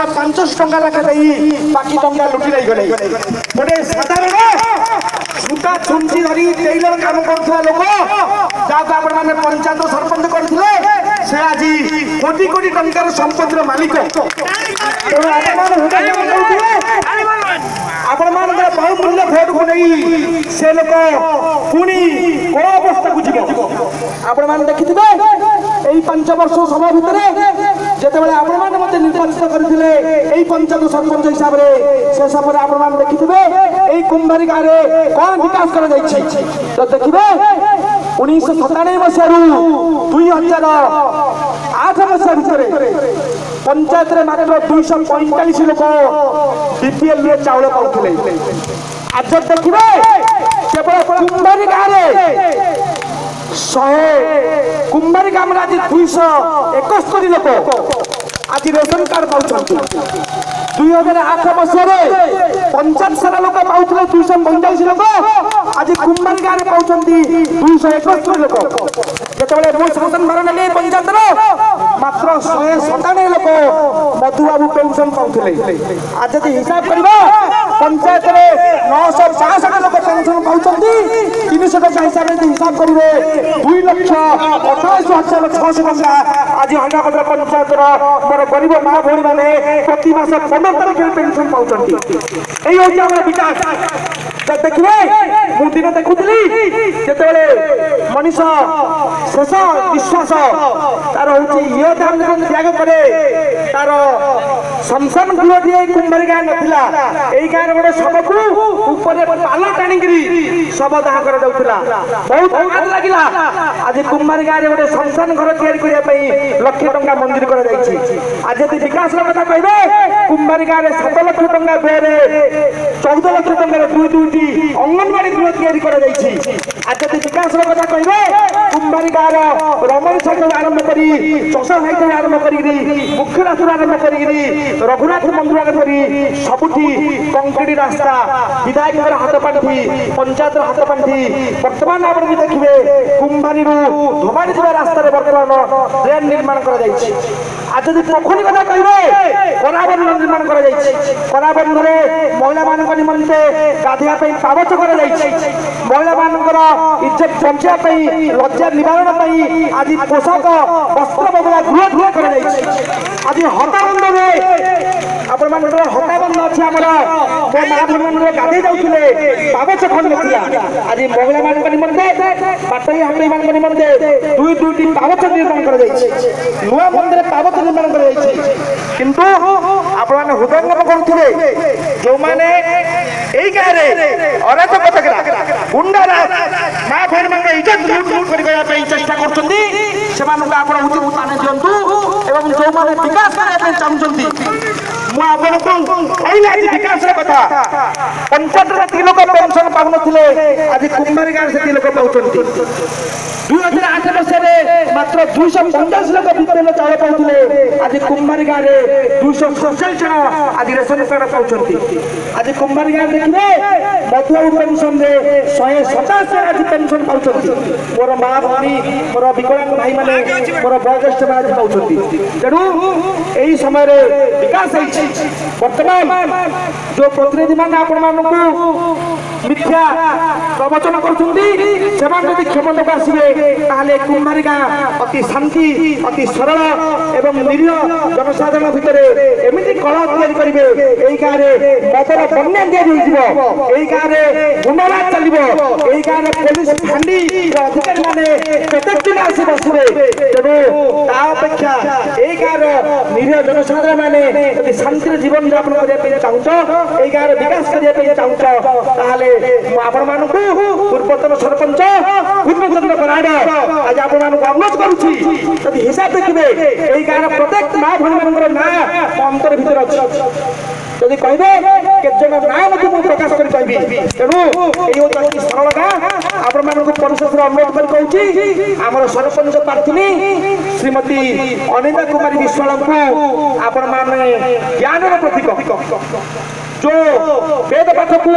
500 टंका लाख बाकी टंका लुटी नहीं गले गोटे साधारण छूटा छुंची धरी टेलर काम करुवा लोक जहाँ आप पंचायत सरपंच करते से आज कोटी कोटी टंकार संपत्तिर मालिक आपण बहुमूल्य भोट को नहीं से लोक पुणी कौ अवस्था को जीव आपण मैंने देखिथे यही 5 वर्ष समय भितर जिते आपण मैंने मत निर्वाचित करते पंचायत सरपंच हिसाब से सब आपण देखिथे यही कुंभारी गाँव में कौन विकास कर तो देखिए 1997 मसीह 2008 मसीह भितर पंचायत रे मात्र 245 लोक बीपीएल चाउल पाउथिले आज देखिए केवल कुंभारी गाँव में 100 कुंभारी गाँव में आज 271 लोक आज रेशन कार्ड पाउछन 2008 मसीह पंचायत सारा लोक पाउथिले 245 लोक आज कुंभारी गाँव में पाउछंती 271 लोक जेतबेले मो शासन भार नेले पंचायत मात्र 197 लोक मधुबाबू पेंशन पाउथिले आज यदि हिसाब करबा पंचायत रे 965 लोक पेंशन पाउछंती 300 टका हिसाब रे हिसाब करिवे 2,28,600 टका आज हंडाकटा पंचायत रो मोर गरीब मां भोणी माने प्रति मास 15 तारिख पेंशन पाउछंती एई होय हमर विकास देखिए मु दिन देखुली जेतेबेले मनीष शेष विश्वास तार हूँ ये त्याग करे तार शमशान गृह दिए कुंभारी गाँव नाला यही गाँव गोटे शव को ऊपर पाल टाणिकी शव दाह कर बहुत आघात लगे आज कुंभारी गाँव गोटे शमशान घर या लक्ष टंका मंजूर कर आज यदि विकास कथा कहे कुंभारी गाँव में 7 लाख टंका व्यय 14 लाख टंका दुईटी अंगनवाड़ी गृह आज यदि विकास कथा कहे कुंभारी गाँव रमण छक आरंभ कर चषा साहित्य आरंभ कर मुख्य रास्ता आरंभ कर रघुनाथ मंदिर धरी सबुठी कंक्रीट रास्ता विधायक हाथ पांठी पंचायत हाथ पांठी बर्तमान आप देखिए कुंभारी धोमाड़ी जा रास्तार बर्तमान ड्रेन निर्माण कर आज यदि पोखरी कथा कहे कराबंध निर्माण कर कराबंधे महिला मान निमंते गाधोया पावच कर महिला मान इज्जत बचाई लज्जा निवारण आज पोशाक वस्त्र बदला गृह गृह कर आज हताबंध आपण हताबंध अच्छे आम माँ भूमि गाधे जाते पावच खंड ना आज महिला मान निमंते बाटई हाटई मान निमंते दुईटी पावच निर्माण कर नुआ मंदिर पावच निर्माण कर किंतु आपण हृदयंगम करुले जो मैंने यही गाँव में अराजकता गुंडारा माँ भैन मान इज्जत लुट करने चेष्टा कर उचित स्थान दिंतु एवं जो मैंने विकास करने चाहते विकास कथा पंचायत 3 लोक पेंशन पाऊन आज कुंभारी गाँव से 3 लोक पाँच 2008 मसीह मात्र 250 लोक बीपीएल चाउल पाउथिले आज कुंभारी गाँव में 247 जन आज रेशन कार्ड पाउछंती आज कुंभारी गाँव देखिए मधुबाबू पेंशन रे 157 आज पेंशन पाउछंती मोर माँ भौणी मोर विकलांग भाई माने मोर वयोज्येष्ठ आज पाउछंती तेणु एही समय रे विकास है वर्तमान जो प्रतिनिधि मान आपण मानकु मिथ्या प्रवचन कर क्षमता आसवे ताले कुंभारी गाँव अति शांति अति सरल एवं निरीह जनसाधारण भितर एमती कलह तैयारी करेंगे यही गाँव में मदर बन्या दिखाई गाँव में गुंडाराज चलो यही गाँव में पुलिस फांडी अधिकारी मैंने प्रत्येक दिन आसी बसवे तेणु तापेक्षा यही गाँव निरीह जनसाधारण मैंने शांति जीवन यापन करने चाहूच यही गाँव विकास करने चाहूच आपण मानू पूर्वतन सरपंच पूर्णचंद्र बराड़ आज आपण अनुरोध करुच्ची हिसाब देखिए यही गाँव प्रत्येक माँ भूमि मान ना अंतर भर अच्छे जदि कहे केतजन ना मुझे प्रकाश करी तेणु ये सरल गाँ आपण मान परिषद अनुरोध कर कहूँ आमर सरपंच प्रार्थी श्रीमती अनिता कुमारी विश्वाल को आपण मैंने ज्ञान प्रतीक जो वेद पाठ को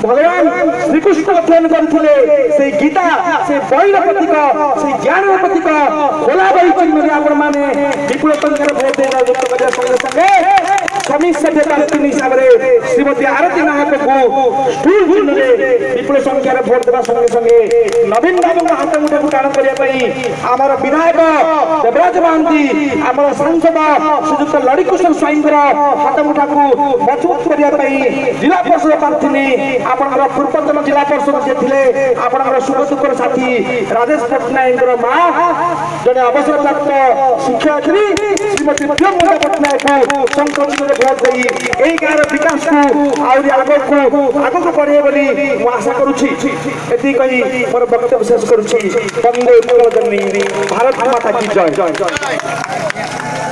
भगवान श्रीकृष्ण अध्ययन करते से गीता से बहिर प्रतीक से ज्ञान प्रतीक खोला बही चिन्ह आपण मैंने विपुल संख्यार भोट देना संगे संगे समीर सभ्य प्रार्थी हिसाब से श्रीमती आरती नायक को स्कूल जिले विपुल संख्यार भोट देवा संगे संगे नवीन बाबू हाथ मुठा टाण करने आमर विधायक देवराज महांती आमर सांसद श्रीजुक्त लड़ीकृष्ण स्वाईं हाथ मुठा को मजबूत करने जिला परिषद प्रार्थी आपंकर पूर्वतन जिला परिषद जे थे आपंकर सुख दुखर साथी राजेश पट्टनायक माँ जड़े अवसर प्राप्त शिक्षयित्री श्रीमती प्रियंका पट्टनायक को संकल्प भोट दे यही गाँव विकास को आगे बढ़े बोली आशा करुच्ची कही मोर वक्तव्य शेष करुच्ची। वंदे मातरम। भारत माता की जय।